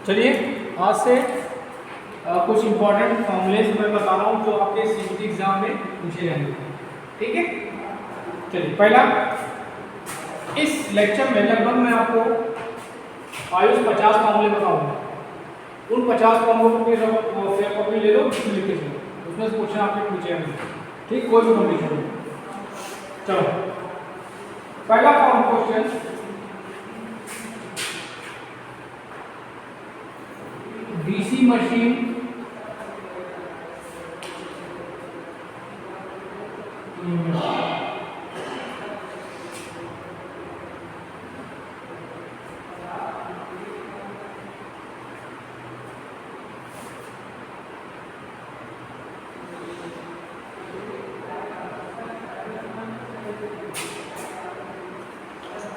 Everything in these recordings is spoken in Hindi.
चलिए आज से कुछ इंपॉर्टेंट फॉर्मूलेज मैं बता रहा हूँ जो आपके सीबीटी एग्जाम में पूछे जाएंगे। ठीक है, चलिए पहला, इस लेक्चर में लगभग मैं आपको आयुष 50 फॉर्मूले बताऊंगा। उन 50 फॉर्मूलों के फेयर कॉपी ले लो, उसमें लिख के चलो, उसमें से क्वेश्चन आपके पूछे जाएंगे। ठीक, कोई भी कंडीशन हो। चलो पहला क्वेश्चन, डीसी मशीन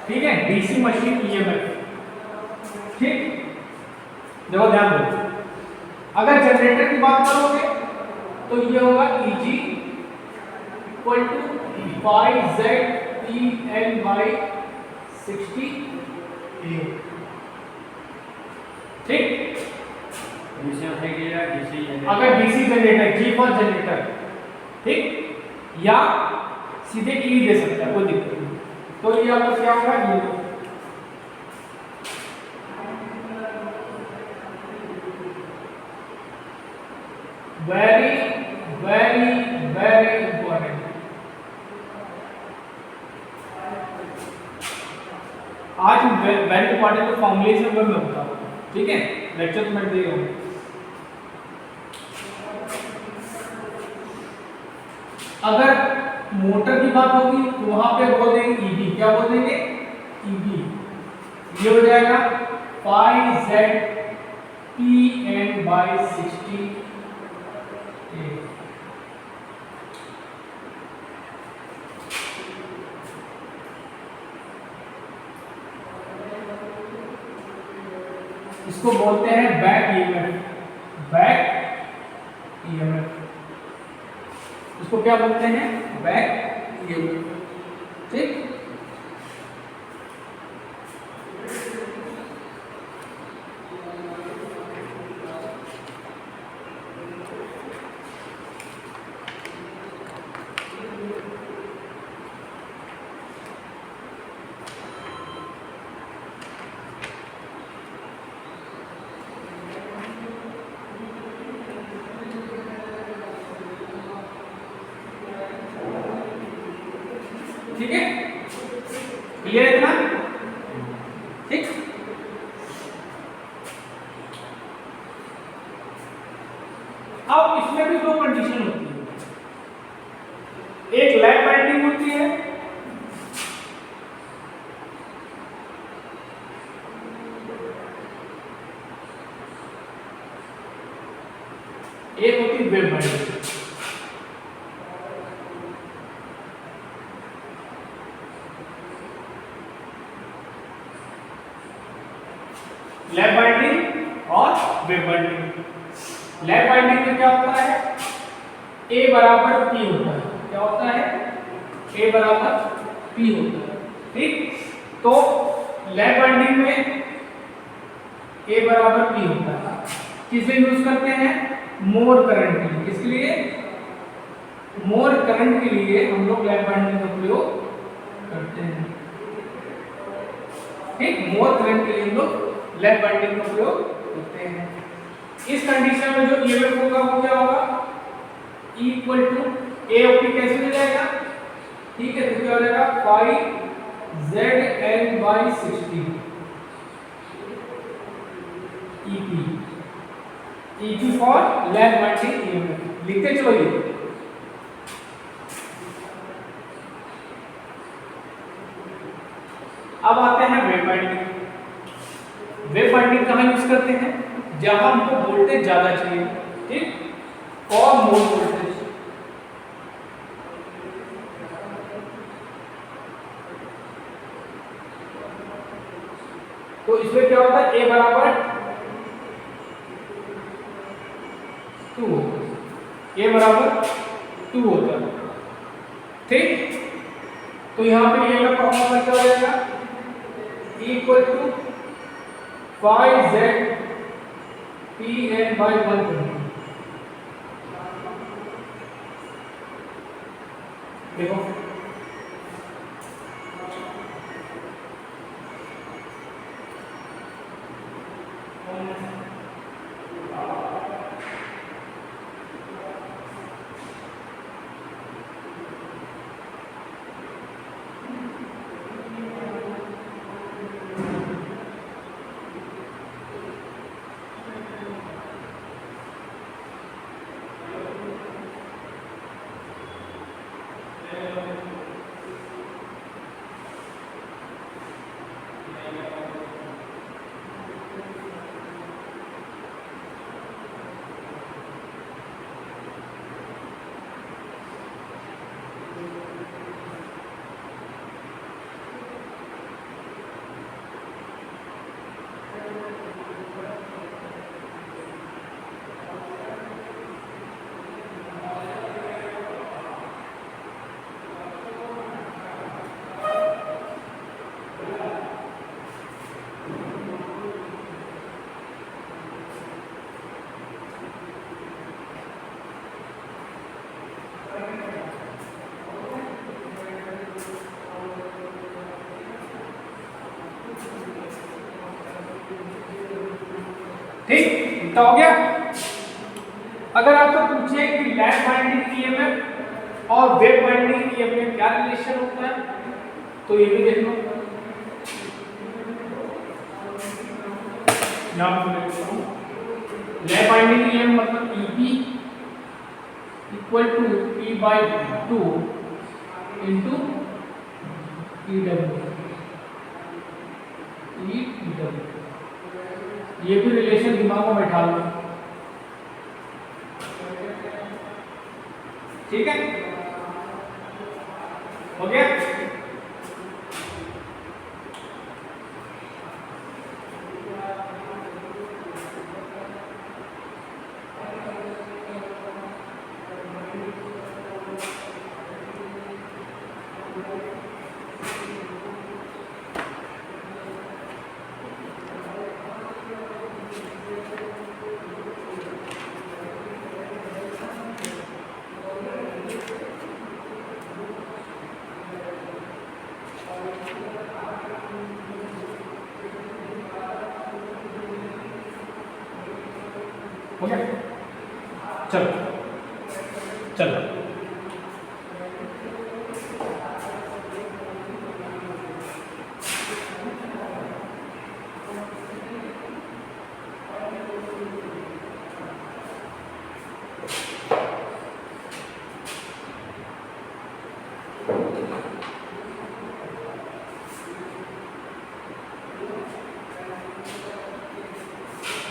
ठीक है, डीसी मशीन ईएमएफ। ठीक, देखो ध्यान दो, अगर जनरेटर की बात करोगे तो ये होगा Eg इक्वल टू 5ZPN/60A। ठीक, अगर DC generator, G for generator, ठीक, या सीधे ई दे सकता है, कोई दिक्कत नहीं। तो ये आपका क्या होगा, ये वेरी वेरी वेरी इंपॉर्टेंट। आज वेरी इंपॉर्टेंट फॉर्मुलेशन में मैं बताऊँ। ठीक है, लेक्चर तो मैं दे रहा हूँ। अगर मोटर की बात होगी तो वहां पे बोल देंगे ईबी, क्या बोल देंगे, ईबी। ये हो जाएगा 5ZPN/60। इसको बोलते हैं बैक ईएमएफ, बैक ईएमएफ। इसको क्या बोलते हैं, बैक ईएमएफ। ठीक, ठीक है, क्लियर है इतना? ठीक, अब इसमें भी दो कंडीशन होती है, एक लैप बाइंडिंग होती है, एक होती है वेव बाइंडिंग। लैप बाइंडिंग और वेव बाइंडिंग। लैप बाइंडिंग में क्या होता है, A बराबर P होता है। क्या होता है, A बराबर P होता है। ठीक, तो लैप बाइंडिंग में A बराबर P होता है। किसे यूज करते हैं, मोर करंट के लिए। किसके लिए, मोर करंट के लिए हम लोग लैप बाइंडिंग का प्रयोग करते हैं। ठीक, मोर करंट के लिए हम लोग लैप बाइंडिंग का प्रयोग करते हैं। इस कंडीशन में जो ईएमएफ होगा वो क्या होगा, E equal to A of P कैसे मिल जाएगा, ठीक है, तो क्या हो जाएगा 5ZN/60 EP। EP for lap winding EMF. लिखते चलो ये। अब आते हैं वेव बाइंडिंग। वेव बाइंडिंग कहाँ यूज करते हैं, जहां हमको वोल्टेज ज्यादा चाहिए। ठीक, और मोर वोल्टेज। तो इसमें क्या होता है, A बराबर 2 होता है, A बराबर 2 होता है। ठीक, तो यहाँ पे ये का फॉर्मूला क्या हो जाएगा, इक्वल टू 5Z Pn/120। देखो ठीक, इतना हो गया। अगर आपसे पूछे कि लैप बाइंडिंग ईएमएफ और वेव बाइंडिंग ईएमएफ में क्या रिलेशन होता है, तो ये भी देख लो। लैप बाइंडिंग ईएमएफ मतलब EP equal to P/2 into EW। ये भी रिलेशन दिमाग में बैठा लो, ठीक है, हो गया। हो गया, चलो चलो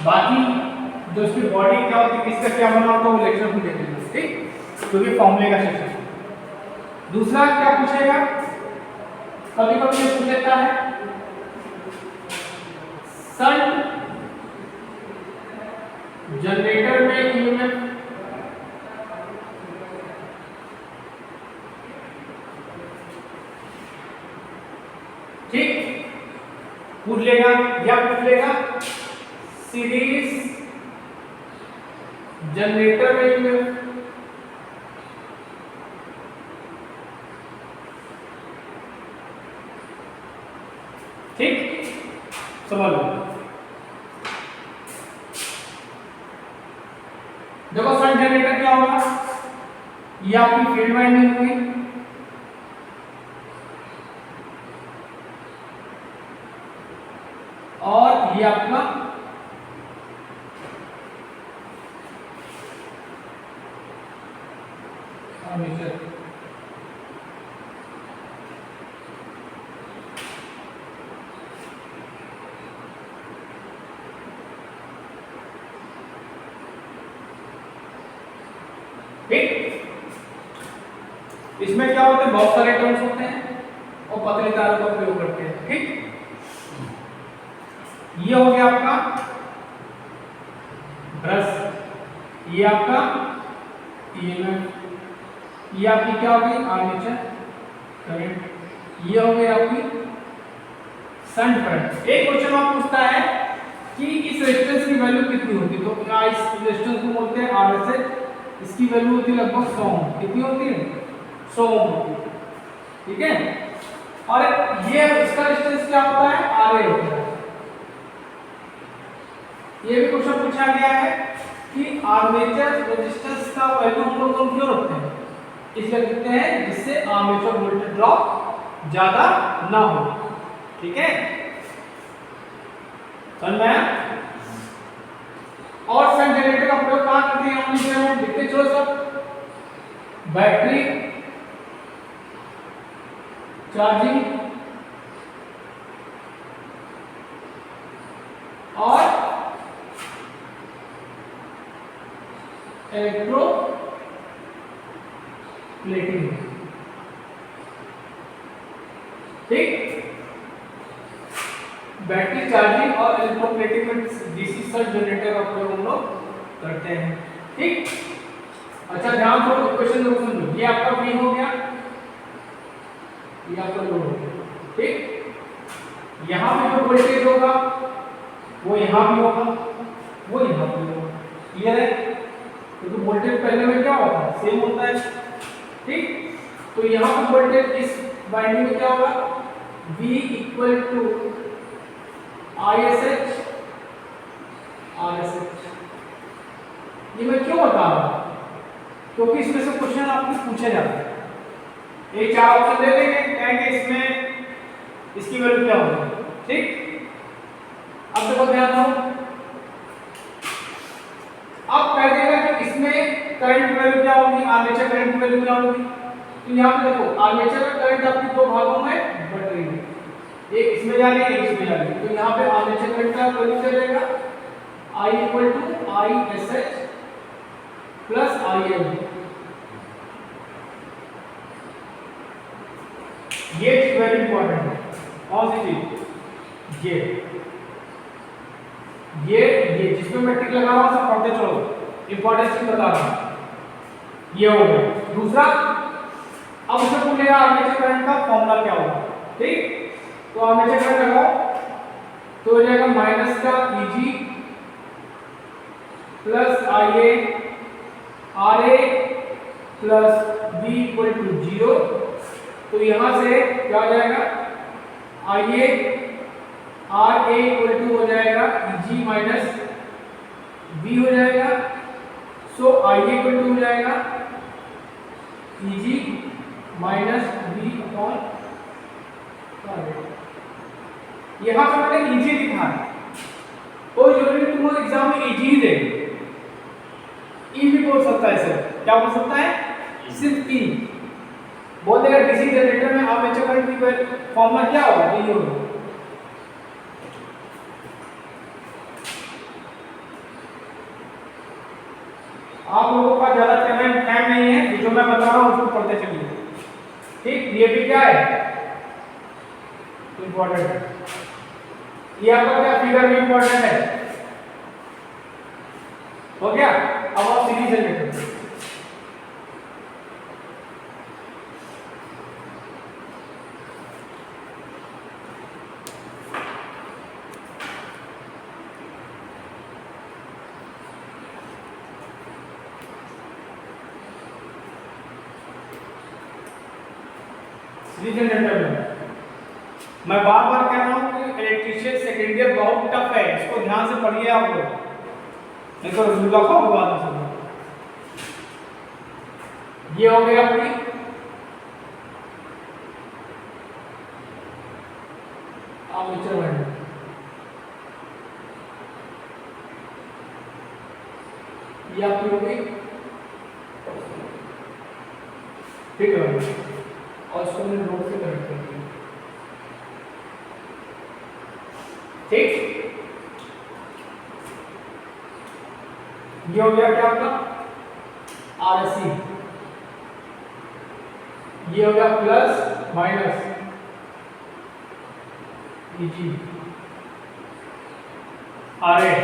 बाकी जो उसकी बॉडी क्या होती है, किसका क्या बना होता है, वो लेक्चर में देख लेंगे, ठीक। तो ये फॉर्मूले का सेक्शन। दूसरा क्या पूछेगा, कभी कभी ये पूछ लेता है शंट जनरेटर में ईएमएफ ठीक पूछ लेगा, या पूछ लेगा सीरीज जनरेटर में ईएमएफ, ठीक, समझ लो। देखो शंट जनरेटर क्या होगा, ये आपकी फील्ड वाइंडिंग हुई, और ये आपका आर्मेचर, ठीक। इसमें क्या होता है, बहुत सारे टर्म्स होते हैं और पतले तारों का प्रयोग करते हैं, ठीक। ये हो गया आपका ब्रश, ये आपका ईएमएफ, ये आपकी क्या होगी आर्मेचर करंट, ये हो गई आपकी शंट करंट। एक क्वेश्चन आप पूछता है कि इस रेजिस्टेंस की वैल्यू कितनी होती है। तो क्या इस रेजिस्टेंस को बोलते हैं RSH, इसकी वैल्यू होती है लगभग 100 ओम। कितनी होती है? 100 ओम होती है। ठीक है, और ये इसका रेजिस्टेंस क्या होता है? RA होता है। ये भी क्वेश्चन पूछा गया है कि आर्मेचर रेजिस्टेंस का वैल्यू हम लोग कम क्यों रखते हैं? इसलिए रखते हैं जिससे आर्मेचर वोल्टेज ड्रॉप ज्यादा ना हो। ठीक है, समझ में आया? और शंट जनरेटर का प्रयोग कहां करते हैं? हम लिखते चलो सब, बैटरी चार्जिंग और इलेक्ट्रो प्लेटिंग। ठीक, बैटरी चार्जिंग और इलेक्ट्रोप्लेटिंग में डीसी शंट जनरेटर का प्रयोग हम लोग करते हैं। ठीक, अच्छा ध्यान दो, इक्वेशन को समझो। ये आपका V हो गया, ये आपका लोड हो गया। ठीक, यहां पे जो वोल्टेज होगा वो यहां भी होगा, वो यहां भी होगा। क्लियर है? क्योंकि वोल्टेज पहले में क्या होता है? सेम होता है। ठीक, तो यहां पे वोल्टेज इस वाइंडिंग में क्या होगा? V equal to ISH RSH। ये मैं क्यों बता रहा हूं? क्योंकि इसमें से क्वेश्चन आपको पूछे जाते हैं। ये चार ऑप्शन दे देंगे, कहेंगे इसमें इसकी वैल्यू क्या होगी। ठीक, अब देखो ध्यान दो, अब कह देगा कि इसमें करंट की वैल्यू क्या होगी, आर्मेचर करंट की वैल्यू क्या होगी। तो यहाँ पे देखो आर्मेचर का करंट आपकी दो भागों में बट रही है, एक इसमें जा रही है, एक इसमें जा रही है। तो यहाँ पे आर्मेचर करंट का वैल्यू क्या रहेगा? I equal to ISH plus IL। ये चीज वेरी इंपॉर्टेंट है। कौन सी चीज? ये जिसमें मैं टिक लगा रहा हूं सब पढ़ते चलो, इंपॉर्टेंस की बता रहा हूं। ये हो गया। दूसरा, अब उसे पूछेगा आर्मेचर करंट का फॉर्मूला क्या होगा। ठीक, तो आर्मेचर करंट लगाओ तो हो जाएगा माइनस का Eg plus IA RA plus V equal to 0। तो यहां से क्या हो जाएगा? IA RA इक्वल टू हो जाएगा Eg माइनस V हो जाएगा। सो IA इक्वल टू हो जाएगा Eg minus V upon RA। यहां पे मैंने Eg लिखा है, कोई जरूरी नहीं तुम एग्जाम में Eg ही देंगे। ई भी बोल सकता है सर, क्या बोल सकता है? सिर्फ ई बोल देगा। डीसी जनरेटर में आर्मेचर करंट की फॉर्मूला क्या होगा? ये होगा। आप लोगों का ज्यादा टाइम नहीं है, जो मैं बता रहा हूं उसको पढ़ते चलिए। ठीक, ये भी क्या है? इंपॉर्टेंट है। ये आपका क्या फिगर भी इंपॉर्टेंट है। हो गया? अब आप सीरीज जनरेटर में मैं बार बार कह रहा हूं कि इलेक्ट्रीशियन सेकेंड ईयर बहुत टफ है, इसको ध्यान से पढ़िए आप लोग, नहीं तो रसगुल्ला खाओ बाद में सब। ये हो गया अपनी आर्मेचर वाइंडिंग। ये आपकी हो गई, ठीक है, और इसको मैंने लोड से कनेक्ट कर दिया। ठीक, ये हो गया क्या आपका RSC। ये हो गया प्लस माइनस Eg RA।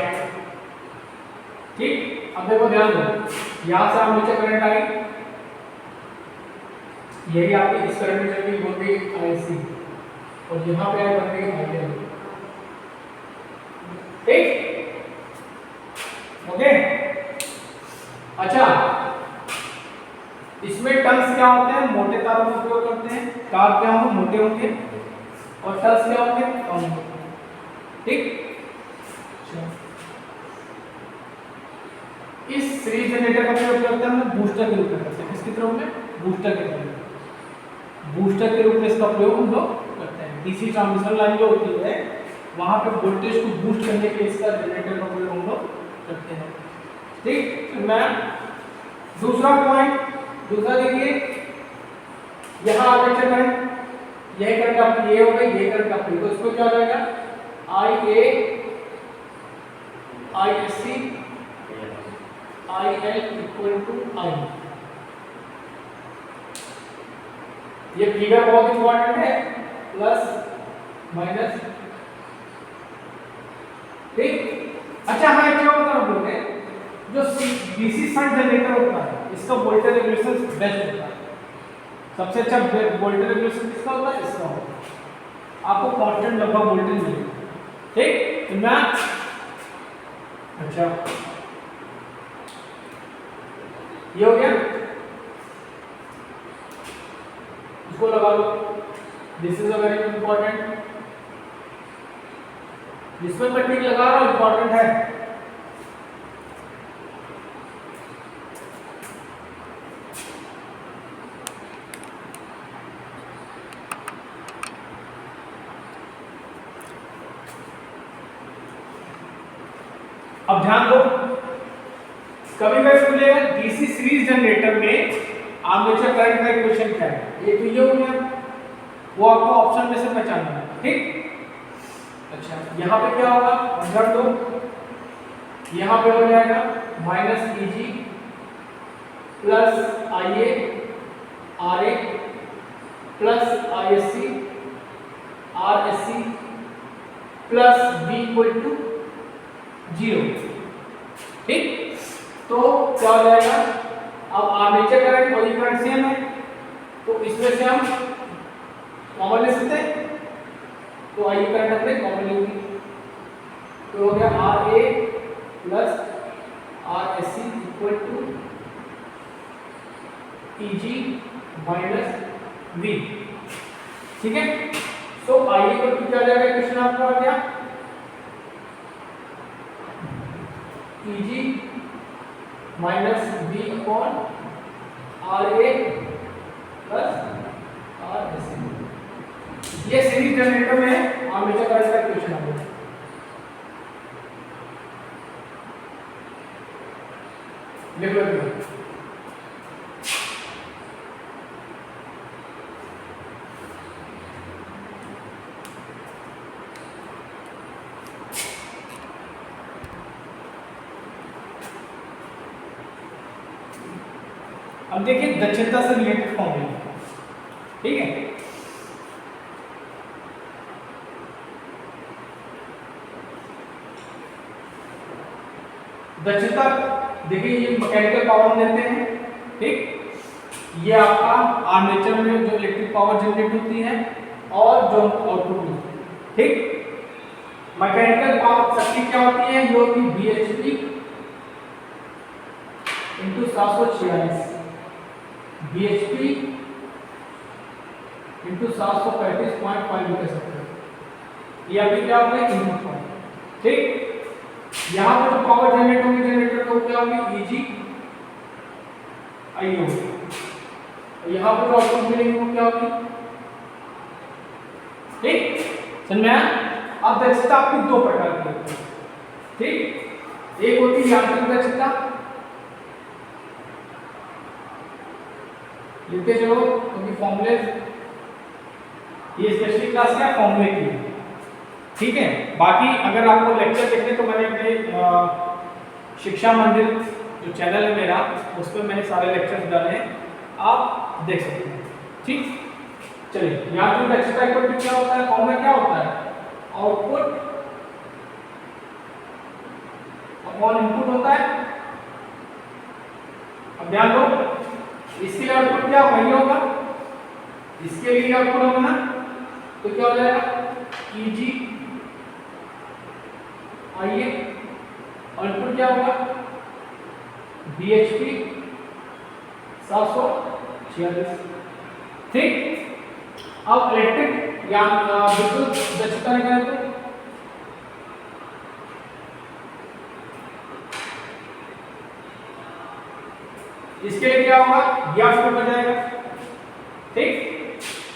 ठीक, अब देखो ध्यान दो, यहां से आर्मेचर करंट आई, यही आपकी इस करंट में चली बन गई IC, और यहां पे आई बन गई IL। ठीक, ओके। अच्छा, इसमें टर्न्स क्या होते हैं, मोटे तारों का उपयोग करते हैं, तार क्या होंगे, मोटे होंगे, और टर्न्स क्या होंगे, कम होंगे, ठीक। इस सीरीज जनरेटर का प्रयोग करते हैं हम बूस्टर के रूप में करते हैं। किसके रूप में, बूस्टर के रूप में, बूस्टर के रूप में इसका प्रयोग हम लोग करते हैं। डीसी ट्रांसमिशन लाइन जो होती है वहां पे वोल्टेज को बूस्ट करने के लिए इसका जनरेटर का प्रयोग हम लोग करते हैं, ठीक। तो मैं दूसरा पॉइंट, दूसरा देखिए, यहाँ आर्मेचर करंट, यह करंट आपकी ये हो गई, ये करंट आपकी, तो इसको क्या हो जाएगा, IA ISC IL equal to I। ये फिगर बहुत इंपॉर्टेंट है, प्लस माइनस, ठीक। अच्छा, हाँ क्या होता है बोलते हैं, जो डीसी शंट जनरेटर होता है इसका वोल्टेज रेगुलेशन बेस्ट होता है। सबसे अच्छा वोल्टेज रेगुलेशन किसका होता है, इसका होता है। आपको कांस्टेंट लगभग वोल्टेज मिलेगा, ठीक। तो मैं, अच्छा ये हो गया, इसको लगा लो, this is a very important, जिसमें मैं टिक लगा रहा हूं इंपॉर्टेंट है। अब ध्यान दो, कभी कभी पूछेगा डीसी सीरीज जनरेटर में आर्मेचर करंट का इक्वेशन क्या है, ये तो ये हो गया, वो आपको ऑप्शन में से पहचानना है, ठीक। अच्छा, यहाँ पे क्या होगा, ध्यान दो, यहाँ पे हो जाएगा -EG plus IA RA plus ISC RSC plus B equal to 0, ठीक। तो क्या हो जाएगा, अब आर्मेचर करंट और ये करंट सेम है, तो इसमें से हम कॉमन ले सकते हैं, तो आई करंट हमने कॉमन ले ली, तो हो गया RA plus RSC equal to EG minus V, ठीक है। तो I इक्वल टू क्या आ जाएगा, क्वेश्चन आपको आ गया EG minus V upon RA plus RSC। ये सीरीज जनरेटर में आर्मेचर करंट का इक्वेशन आ गया। लिख लो, अब देखिए दक्षता से रिलेटेड फॉर्मूला, ठीक है। दक्षता देखिए, ये मैकेनिकल पावर देते हैं, ठीक। ये आपका आर्मेचर में जो इलेक्ट्रिक पावर जनरेट होती है और जो आउटपुट होती है, ठीक। मैकेनिकल पावर शक्ति क्या होती है, ये होती है bhp इंटू 746, bhp इंटू 735.5 लिख सकते हैं, ये अभी क्या होगा, इनपुट पावर, ठीक। यहाँ पर जो पावर जनरेट होगी जनरेटर को क्या होगी, Eg I होगी, और यहाँ पर जो आउटपुट मिलेगी वो क्या होगी, ठीक। समझ में आया। अब दक्षता आपकी दो प्रकार की होती है, ठीक। एक होती है यांत्रिक दक्षता, लिखते चलो क्योंकि फॉर्मूले ये स्पेशली क्लास क्या फॉर्मूले की है, ठीक है। बाकी अगर आपको लेक्चर देखने तो मैंने अपने शिक्षा मंदिर जो चैनल है मेरा, उस पर मैंने सारे लेक्चर्स डाले हैं, आप देख सकते हैं, ठीक। चलिए, यांत्रिक दक्षता इक्वल टू क्या होता है, फॉर्मूला क्या होता है, आउटपुट अपॉन इनपुट होता है। अब ध्यान दो, इसके लिए आउटपुट क्या वही होगा, इसके लिए आउटपुट होगा ना, तो क्या हो जाएगा, Eg आइए आउटपुट क्या होगा BHP 746। ठीक, अब इलेक्ट्रिक या विद्युत दक्षता निकालें तो इसके लिए क्या होगा, ये आपको बन जाएगा। ठीक,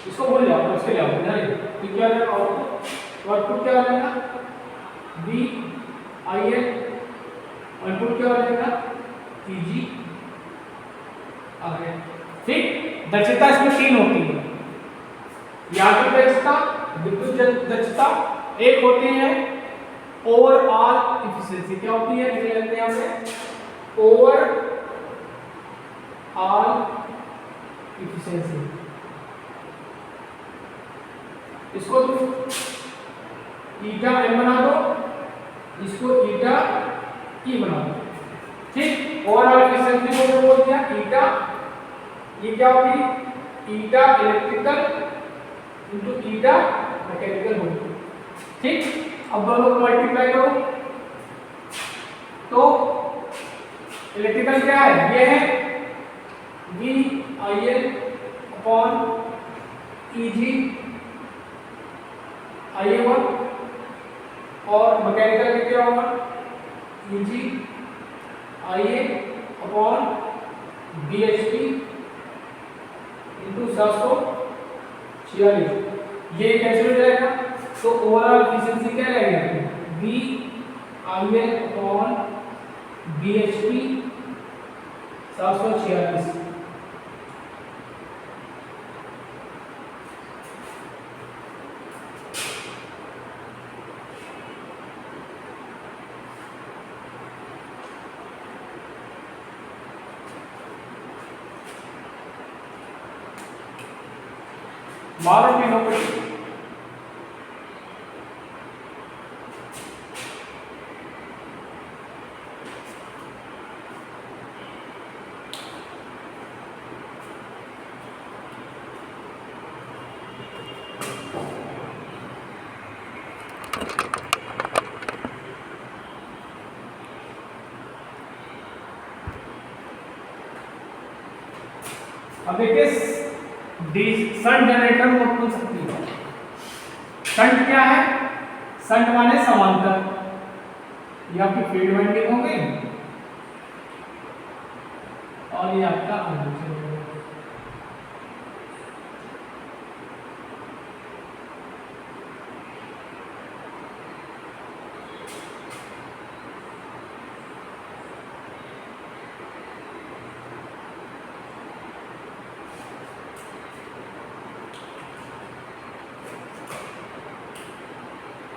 इसको भूल जाओ, इसके लिए आप बना लीजिए तो क्या रहेगा आउटपुट क्या हो जाएगा BIL, इनपुट क्या हो जाएगा TG आ गया। ठीक, दक्षता इसमें तीन होती है, यांत्रिक दक्षता, विद्युत दक्षता, एक होती है ओवरऑल एफिशिएंसी। क्या होती है, लिख लेते हैं यहाँ पे ओवरऑल एफिशिएंसी। इसको तुम ईटा m बना दो, इसको ईटा E बना दो। ठीक, ओवरऑल एफिशिएंसी को बोल दिया ईटा, ये क्या होगी ईटा इलेक्ट्रिकल इनटू ईटा मैकेनिकल होगी। ठीक, अब दोनों को मल्टीप्लाई करो तो इलेक्ट्रिकल क्या है, ये है VIL अपॉन EG IA1 और मैकेनिकल क्या होगा EG IA upon BHP into 746। ये कैंसिल हो जाएगा तो ओवरऑल एफिशिएंसी क्या रहेगा VIL अपॉन BHP 746। मारो तीनों को। अब देखिए शंट जनरेटर को खोल सकती है। शंट क्या है, शंट माने समांतर, ये आपकी फील्ड वाइंडिंग हो गई और ये आपका आर्मेचर हो गया।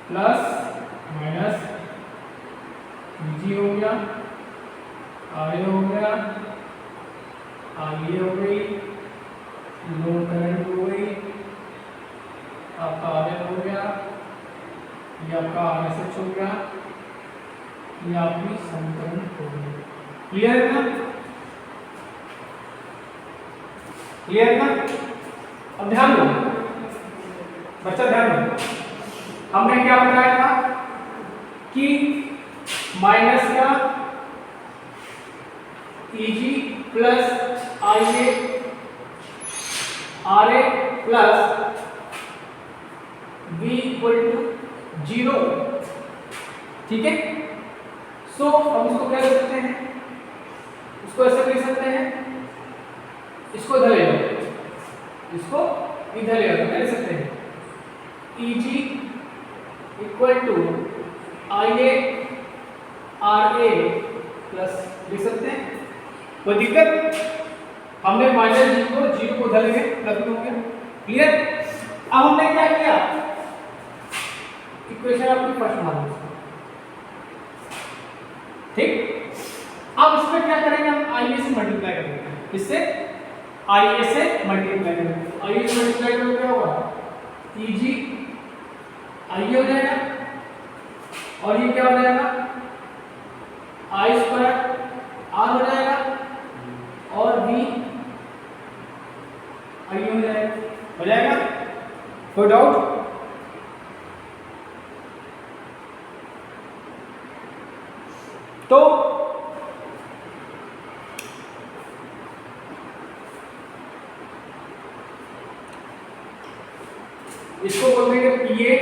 प्लस माइनस BG हो गया, RA हो गया, RE हो गई, लोड करंट हो गई, आपका RL हो गया, ये आपका RSH हो गया, ये आपकी समीकरण हो गई। क्लियर है ना, क्लियर है ना। अब ध्यान दो बच्चा, ध्यान दो, हमने क्या बताया था कि माइनस का EG plus IA RA plus V equal to 0। ठीक है, सो हम इसको क्या कर सकते हैं, इसको ऐसे लिख सकते हैं, इसको इधर ले लो, इसको इधर ले लो, क्या लिख सकते हैं EG equal to IA RA plus लिख सकते हैं, कोई दिक्कत। हमने माइनस जी को उधर लेंगे, प्लस हो गया। क्लियर, अब हमने क्या किया, इक्वेशन आपकी फर्स्ट मान लो। ठीक, अब इसमें क्या करेंगे, हम IA से मल्टीप्लाई करेंगे, इससे IA से मल्टीप्लाई करेंगे, IA से मल्टीप्लाई करेंगे क्या होगा EG IA हो जाएगा और ये क्या हो जाएगा I स्क्वायर R हो जाएगा और V I हो जाएगा। कोई डाउट, इसको बोलते हैं पीए।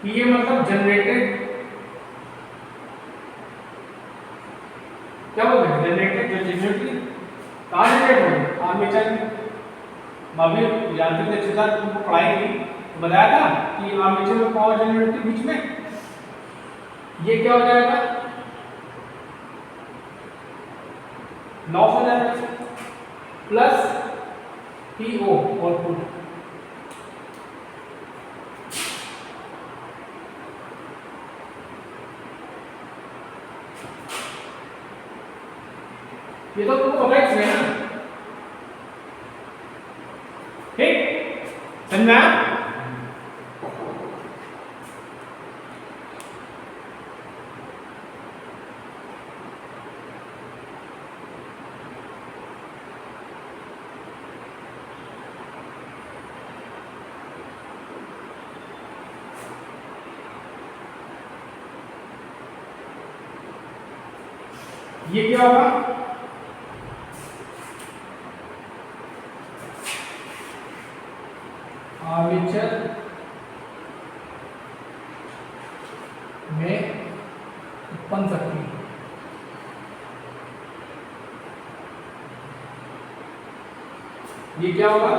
पीए मतलब जनरेटेड, क्या बोलते हैं, जनरेटेड, जो जनरेटली कहाँ जनरेट होगी, आर्मेचर में। अभी यांत्रिक दक्षता तुमको पढ़ाई थी तो बताया था कि आर्मेचर में पावर जनरेट होती है बीच में, ये क्या हो जाएगा, लॉस हो जाएगा, प्लस पीओ आउटपुट। ये तो तुमको पता ही है ना, ठीक, समझा। ये क्या होगा, आर्मेचर में उत्पन्न शक्ति, ये क्या होगा,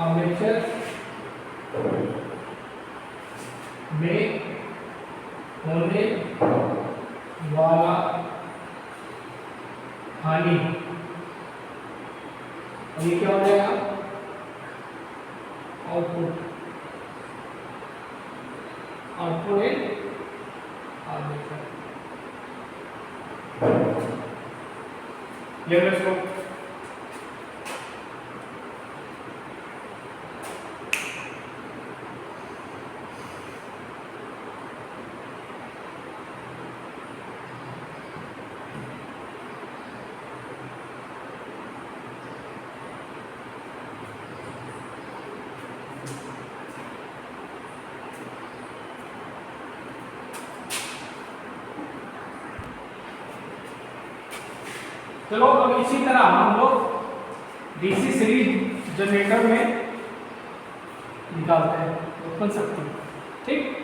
आर्मेचर में होने वाला हानि, ये क्या हो जाएगा, आउटपुट। आउटपुट है आर्मेचर। ये इसको चलो अब इसी तरह हम लोग डीसी सीरीज जनरेटर में निकालते हैं उत्पन्न शक्ति, ठीक।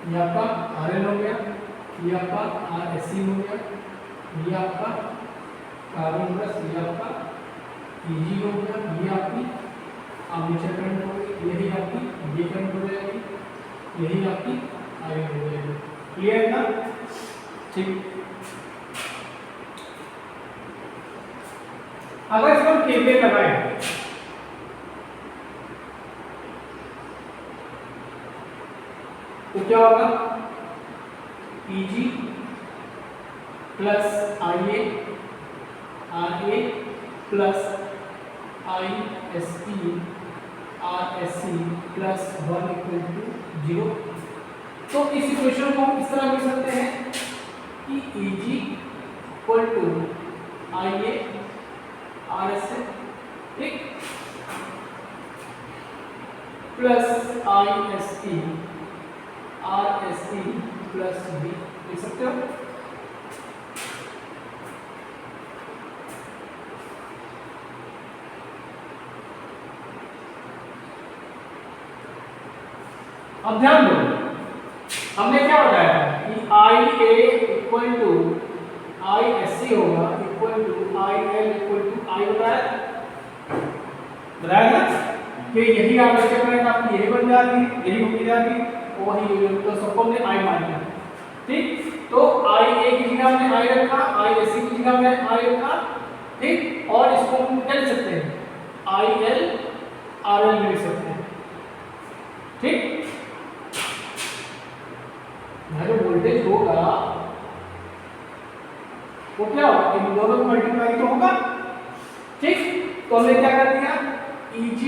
ये आपका RL हो गया, ये आपका RSC हो गया, ये आपका कार्बन प्लस, ये आपका EG हो गया, ये आपकी आर्मेचर करंट हो गई, यही आपकी ये करंट हो जाएगी, यही आपकी आयन हो जाएगी। क्लियर है ना, ठीक। अगर इसको केबल लगाएं तो क्या होगा, EG plus IA RA plus ISE RSC plus 1 equal to 0। तो इस इक्वेशन को हम इस तरह लिख सकते हैं कि EG equal to IA RSC, ठीक, plus ISE RSE plus B लिख सकते हो। अब ध्यान दो, हमने क्या बताया कि IA इक्वल टू ISC होगा equal to IL equal to I बताया ना कि यही आर्मेचर करंट आपकी यही बन जाती है, यही होगी जाती है, वही तो सबको हमने I मान लिया, ठीक। तो IA की जगह हमने I रखा, ISC की जगह हमने I रखा, ठीक, और इसको हम क्या लिख सकते हैं, IL RL लिख सकते हैं, ठीक। जो वोल्टेज होगा वो क्या होगा, इन दोनों को मल्टीप्लाई तो होगा, ठीक। तो हमने क्या कर दिया, EG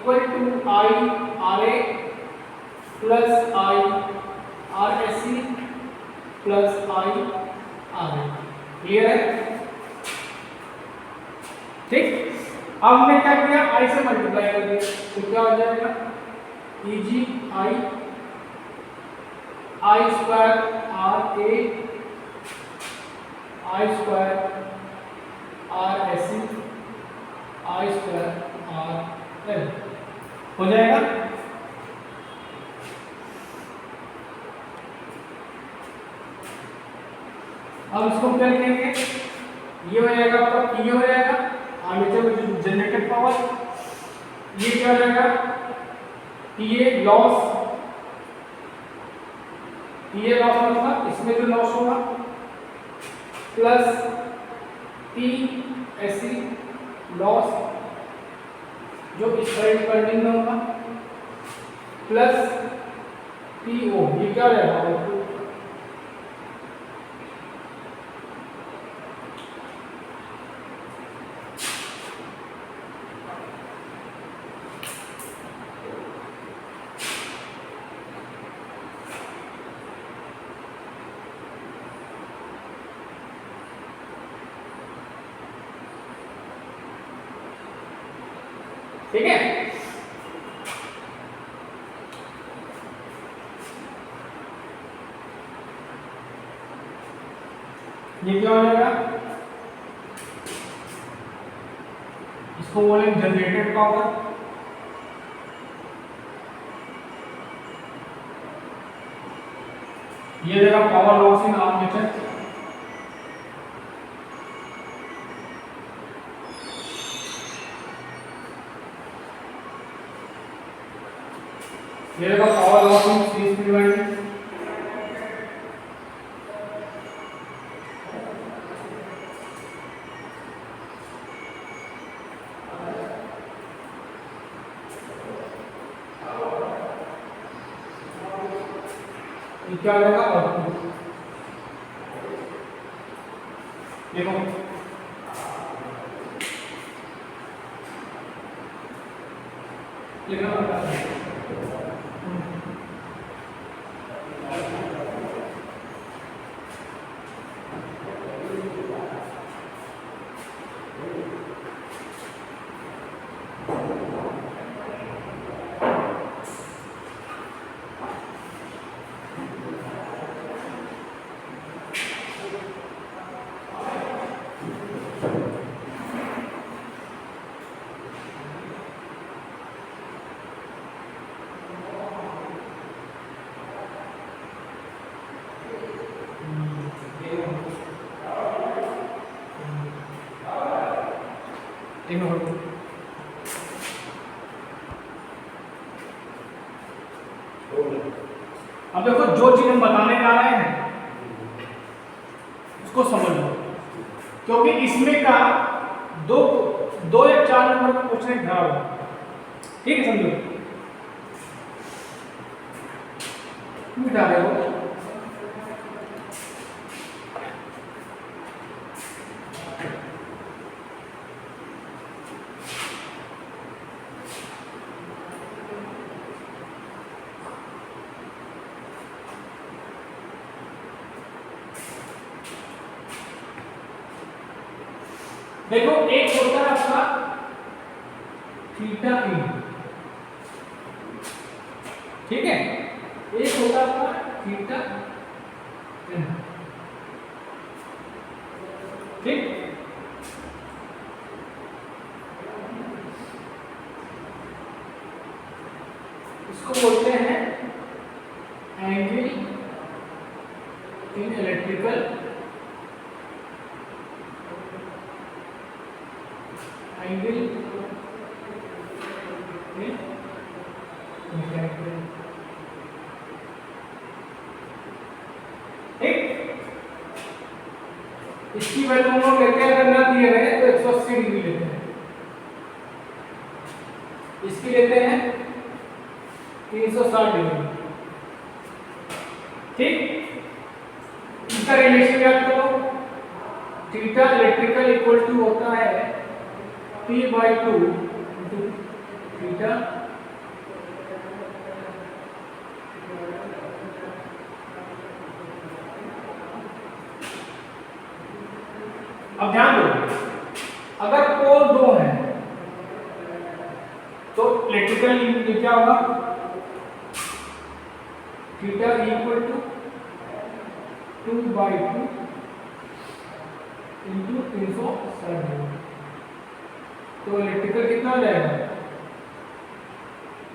equal to I R A plus I R S C plus I R A. Clear है? ठीक। अब हमने क्या किया, आई से मल्टीप्लाई कर दिया, तो क्या हो जाएगा E G I square R A I square R S C I square R L हो जाएगा। अब इसको क्या लिखेंगे, ये हो जाएगा आपका ये हो जाएगा आर्मेचर में जनरेटेड पावर, ये क्या हो जाएगा ये लॉस मतलब इसमें जो लॉस होगा प्लस टी एसी लॉस जो इस साइड बर्निंग में होगा प्लस टी ओ, ये क्या रहेगा ठीक है। ये क्या हो जाएगा, इसको बोलेंगे जनरेटेड पावर, ये देगा पावर लॉस इन आर्मेचर, ये देगा power loss in series divider, क्या रहेगा आउटपुट। देखो लिखना पड़ता है, अब देखो जो चीज हम बताने जा रहे हैं उसको समझ लो, क्योंकि इसमें का दो या 4 नंबर का क्वेश्चन खड़ा होगा। ठीक है, समझो मिटा रहे हो। देखो एक होता है आपका थीटा इन, ठीक है, एक होता है आपका थीटा इन, ठीक। इसको बोलते हैं angle in electrical angle mechanical. ठीक, इसकी वैल्यू हम लोग लेते हैं, अगर ना दिए रहे तो 180 डिग्री लेते हैं, इसकी लेते हैं 360 डिग्री। ठीक, इसका रिलेशन याद करो, थीटा इलेक्ट्रिकल इक्वल टू होता है P/2 × थीटा अब ध्यान दो, अगर पोल दो है तो इलेक्ट्रिकल यूनिट क्या होगा, थीटा इक्वल टू 2/2 इंटू 360। तो इलेक्ट्रिकल कितना हो जाएगा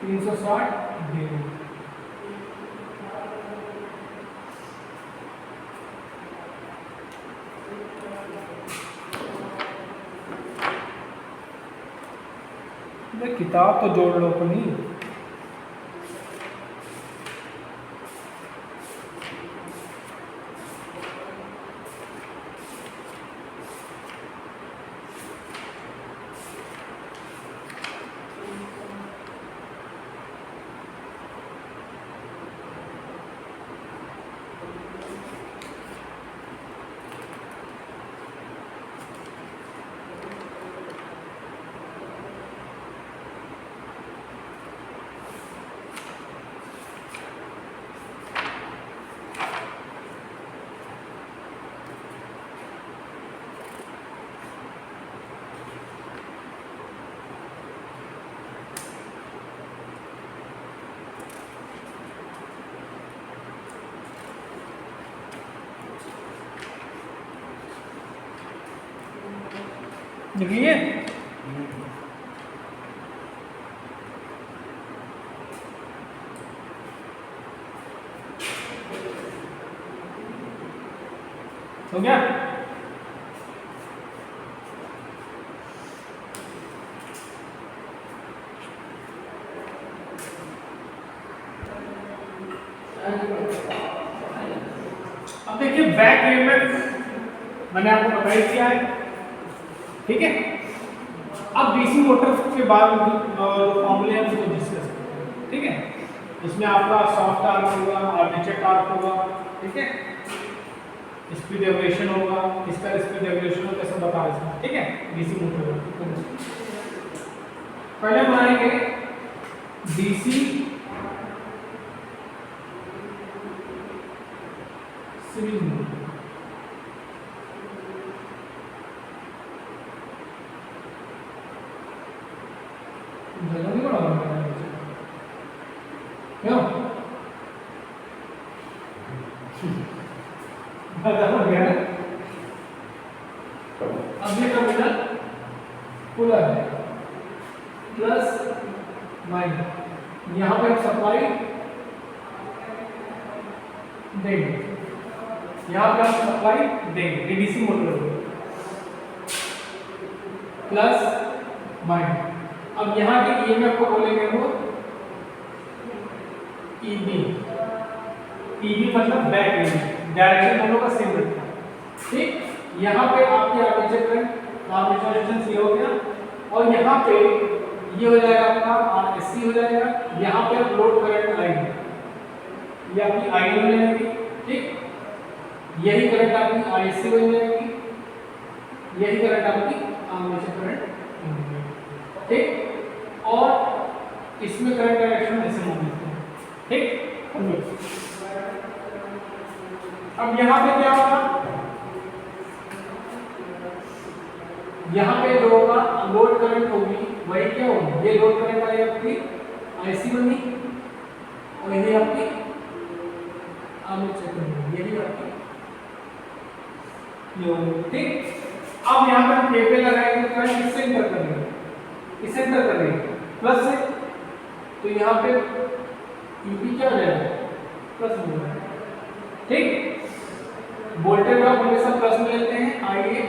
360 डिग्री। किताब तो जोड़ लो तो नहीं। लिखिए हो गया। अब देखिए बैक ईएमएफ मैंने आपको बताई दिया है, ठीक है। अब डीसी मोटर के बाद फॉर्मूले हम उसको डिस्कस करते हैं, ठीक है। इसमें आपका सॉफ्ट आर्क होगा, आर्मेचर आर्क होगा, ठीक है, स्पीड एवरेशन होगा, किस तरह स्पीड एवरेशन होगा सब बता रहे हैं, ठीक है। डीसी मोटर पहले बनाएंगे डीसी सीरीज मोटर। जल्दी बड़ा क्यों हो गया। अब ये टर्मिनल खुला है, प्लस माइनस, यहाँ पे सप्लाई देंगे, यहाँ पे हम सप्लाई देंगे, डीसी मोटर प्लस माइनस। अब यहाँ के ईएमएफ को बोलेंगे वो ईबी। ईबी मतलब बैक ईएमएफ, डायरेक्शन दोनों का सेम रहता है, ठीक। यहाँ पे आपकी आर्मेचर करंट, आर्मेचर रेजिस्टेंस ये हो गया, और यहाँ पे ये हो जाएगा आपका आरएससी हो जाएगा, यहाँ पे आप लोड करंट आएगी, ये आपकी आई हो जाएगी, ठीक। यही करंट आपकी आईएससी हो जाएगी, यही करंट आपकी आर्मेचर करंट, ठीक। और इसमें करंट डायरेक्शन ऐसे मूव होती है, ठीक। अब यहाँ पे क्या होगा, यहाँ पे जो होगा लोड करंट होगी वही क्या होगी, ये लोड करंट वाली आपकी आईसी बनी, और यही आपकी आर्मेचर करंट, यही आपकी लोड, ठीक। अब यहाँ पे हम केपीएल लगाएंगे, करंट किससे इंटर करेंगे, किससे इंटर करेंगे, प्लस से, तो यहाँ पे ईपी क्या हो जाएगा, प्लस हो जाएगा, ठीक। वोल्टेज ड्रॉप हमेशा प्लस में लेते हैं, आइए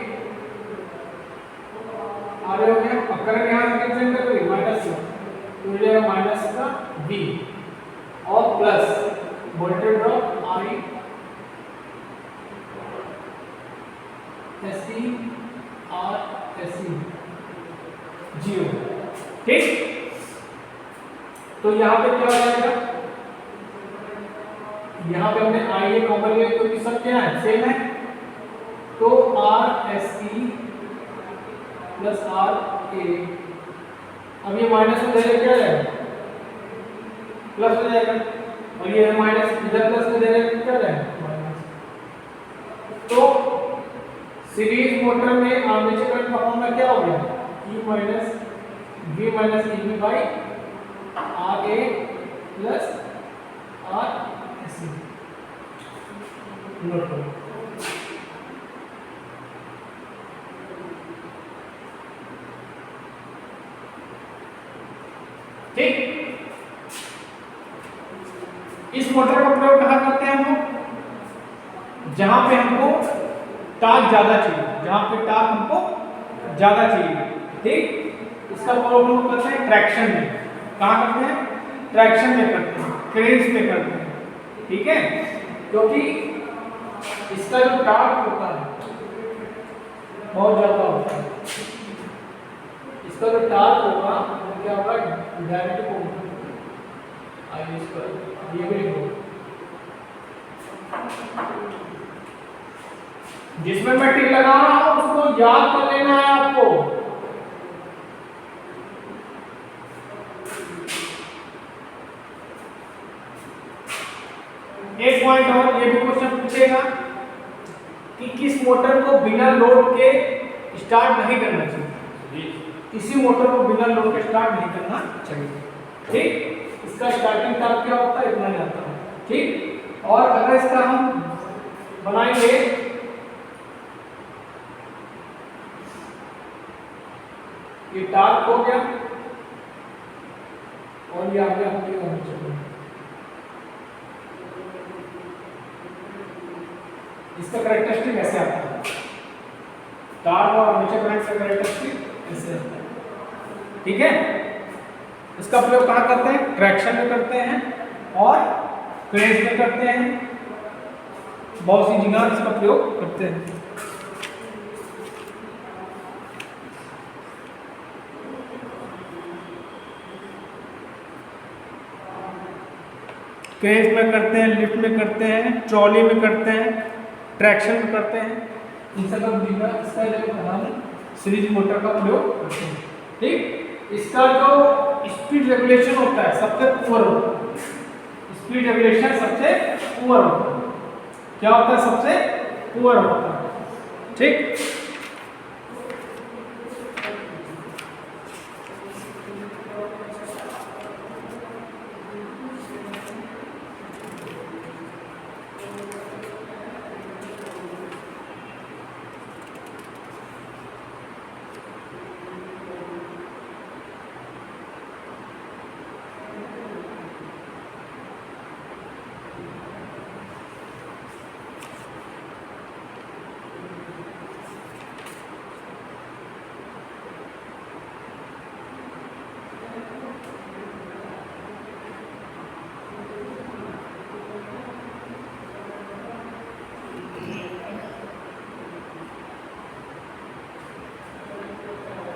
आ रहे हो गया। अब करंट यहाँ से कितने इंटर करेंगे, माइनस से, तो हो जाएगा माइनस का V और plus voltage drop I S C R S C 0, ठीक। तो यहाँ पे क्या हो जाएगा, यहाँ पे हमने आई ए कॉमन लिया क्योंकि सब क्या है सेम है, तो R S C plus R A अब ये माइनस में जाएगा क्या जाएगा, प्लस हो जाएगा, और ये माइनस इधर प्लस में जाएगा क्या जाएगा माइनस। तो सीरीज मोटर में आर्मेचर करंट का फॉर्मूला क्या हो गया, E minus V minus EB by RA plus RSC। Note करो। ठीक, इस मोटर का प्रयोग कहाँ करते हैं हम लोग, जहां पे हमको टॉर्क ज्यादा चाहिए, जहां पे टॉर्क हमको ज्यादा चाहिए। ठीक, इसका प्रयोग हम करते हैं ट्रैक्शन में। कहाँ करते हैं, ट्रैक्शन में करते हैं, क्रेन्स में करते हैं। ठीक है, क्योंकि इसका जो टॉर्क होता है बहुत ज्यादा होता है, इसका जो टॉर्क होगा वो क्या होगा, डायरेक्ट होगा आई स्क्वायर, ये भी लिखो। जिसमें मैं टिक लगा रहा हूं उसको याद कर लेना है आपको। एक पॉइंट और, ये भी क्वेश्चन पूछेगा कि किस मोटर को बिना लोड के स्टार्ट नहीं करना चाहिए, इसी मोटर को बिना लोड के स्टार्ट नहीं करना चाहिए। ठीक, इसका स्टार्टिंग टॉर्क क्या होता है, इतना जाता है। ठीक, और अगर इसका हम बनाएंगे ये टॉर्क हो गया और ये आगे आपके आर्मेचर, इसका कैरेक्टरिस्टिक ऐसे आता है, टॉर्क और आर्मेचर करंट का कैरेक्टरिस्टिक ऐसे आता है। ठीक है, इसका प्रयोग कहाँ करते हैं, ट्रैक्शन में करते हैं और क्रेन्स में करते हैं, बहुत सी जगह इसका प्रयोग करते हैं। क्रेन्स में करते हैं, लिफ्ट में करते हैं, ट्रॉली में करते हैं, ट्रैक्शन में करते हैं, इन सब जगह इसका जो हम सीरीज मोटर का प्रयोग करते हैं। ठीक, इसका जो स्पीड रेगुलेशन होता है सबसे पुअर होता है, स्पीड रेगुलेशन सबसे पुअर होता है। क्या होता है, सबसे पुअर होता है। ठीक,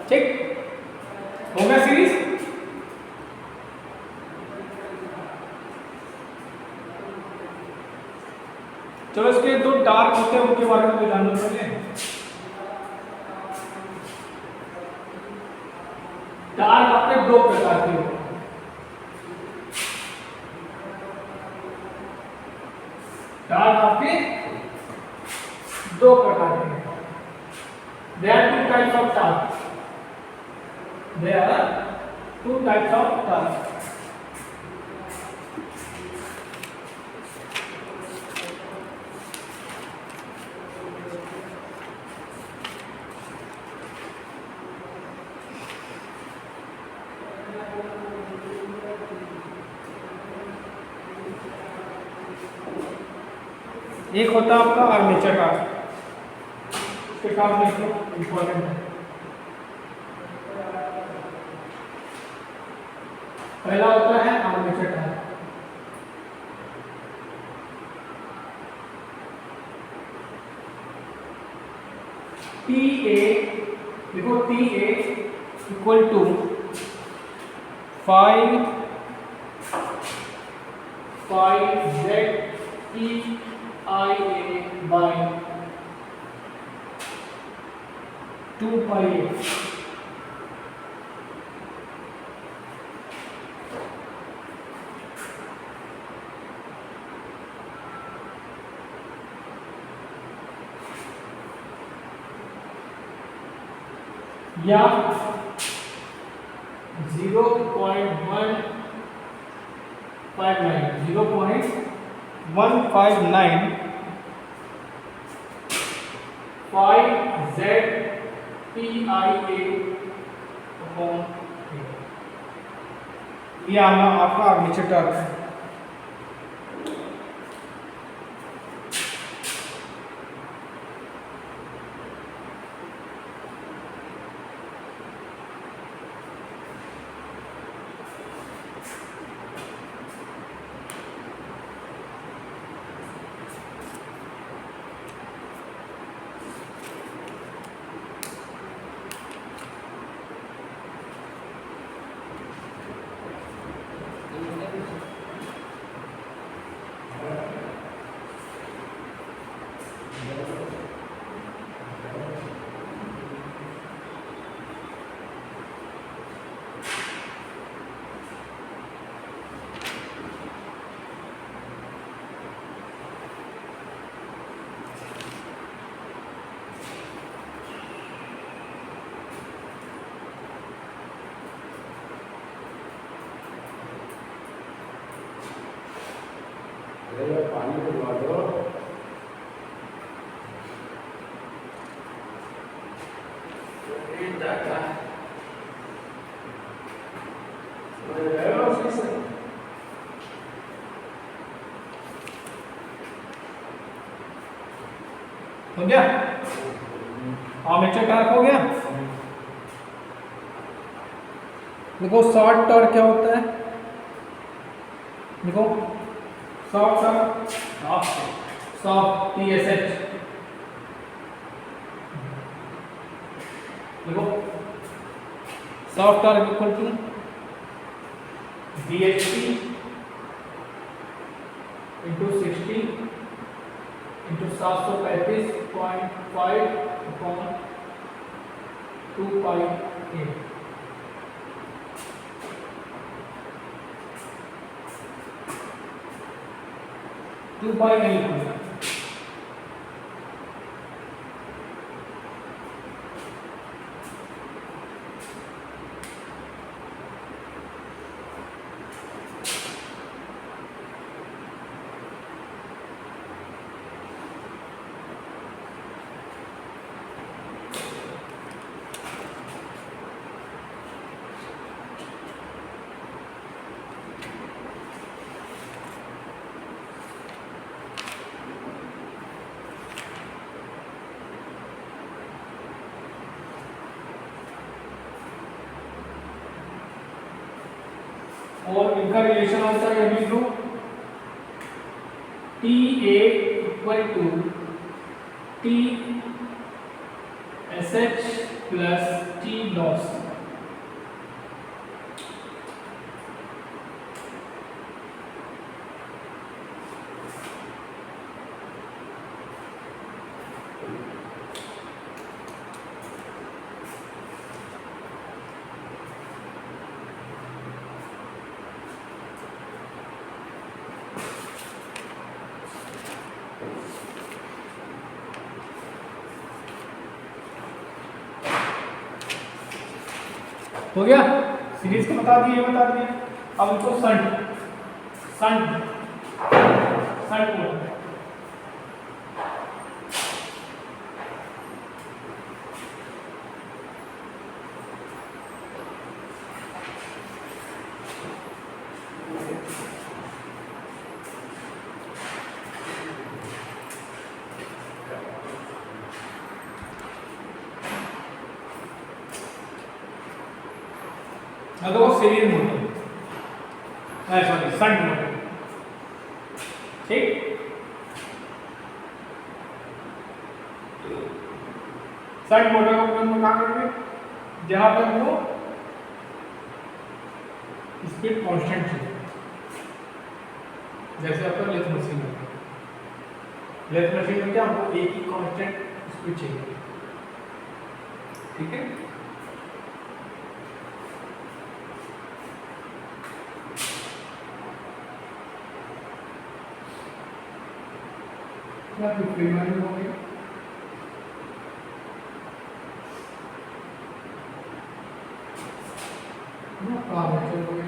ठीक हो गया सीरीज। चलो इसके दो टार्क होते हैं उनके बारे में जानना पहले। टार्क आपके दो प्रकार के होते हैं, टार्क आपके दो प्रकार के हैं। There are two types of torque. There are two types of torque. एक होता है आपका आर्मेचर टॉर्क, इसके टॉर्क लिखो, इंपॉर्टेंट है। पहला होता है आर्मेचर टॉर्क, TA देखो TA equal to 5ZEIA by 2 pi. या 0.159 5 ZPIA अपॉन ये आपका आर्मेचर टॉर्क है। पानी पिलवा दो। हो गया? आर्मेचर टॉर्क हो गया। देखो शॉर्ट टॉर्क क्या होता है, देखो शॉर्ट TSH, देखो short torque equal to DHT into 60 into 735.5 upon 2 pi A। Two pi नहीं होगा। और इनका रिलेशन आता है अभी to TA equal to TSH plus T loss. हो गया? सीरीज को बता दिए, अब इसको संट बोलते हैं। अगर series motor, sorry shunt motor, ठीक। संट मोटर का उपयोग में क्या करेंगे, जहां पर वो स्पीड कांस्टेंट है, जैसे आपका लेथ मशीन में क्या हमको एक ही कांस्टेंट स्पीड चाहिए, ठीक है। क्या फ्रीक्वेंसी हो गई, आर्मेचर हो गया।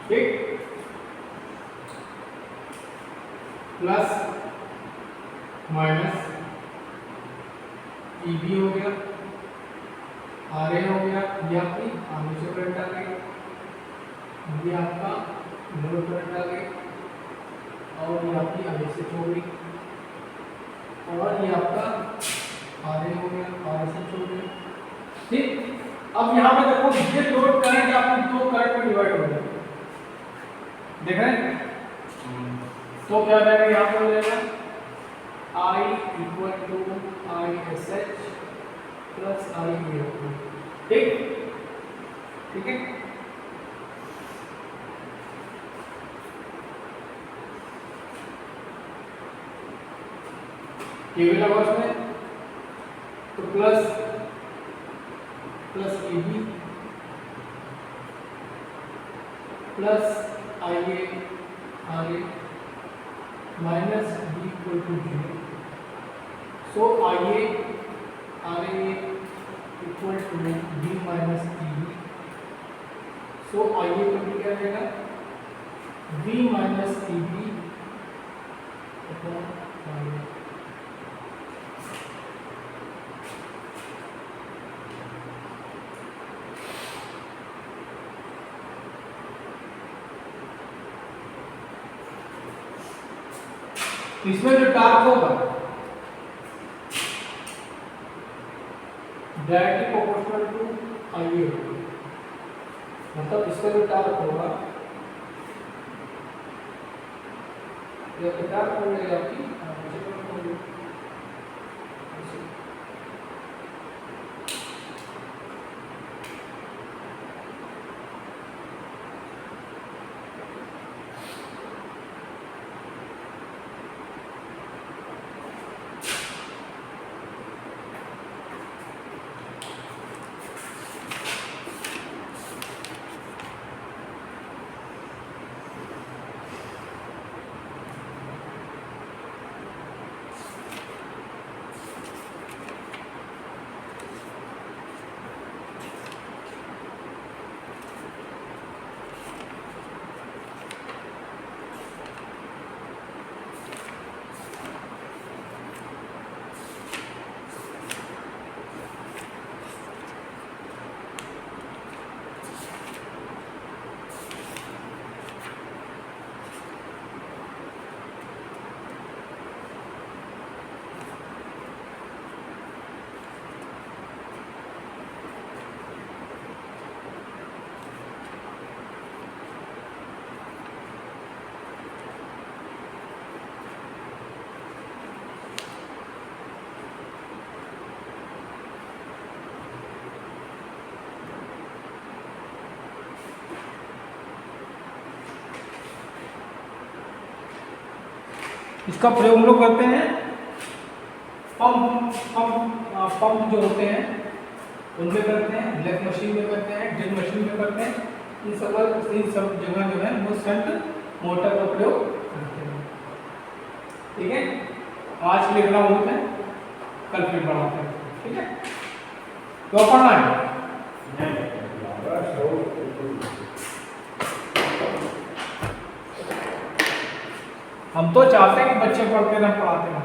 ठीक, प्लस माइनस ईबी हो गया, आरए हो गया, ये आपकी आर्मेचर करंट आ गई, ये आपका लोड करंट आ गई, और ये आपकी आरएसएच हो गई, और ये आपका आरए हो गया, आरएसएच हो गया। ठीक, अब यहाँ पे देखो ये लोड करंट आपको दो करंट में डिवाइड हो गया, देख रहे हैं? तो क्या रहेगा, यहाँ पर हो जाएगा I equal to ISH plus IAO। ठीक, ठीक है। केवल लगा उसमें तो plus plus EB plus IA RA minus B equal to 0। So IA RA equal to B minus EB। So IA का क्या रहेगा, B minus EB upon IA। इसमें जो टार्क होगा डायरेक्टली प्रोपोर्शनल टू IA होगा, मतलब इसका जो टार्क होगा ये टार्क हो जाएगा आपकी इसका प्रयोग हम लोग करते हैं पंप जो होते हैं उनमें करते हैं, ब्लैक मशीन में करते हैं, ड्रिल मशीन में करते हैं। इन सब जगह जो है वो शंट मोटर का प्रयोग करते हैं। ठीक है, आज के लिए इतना बहुत है, कल फिर बढ़ाते हैं। ठीक है, तो पढ़ना है। हम तो चाहते हैं कि बच्चे पढ़ते ना, पढ़ाते ना।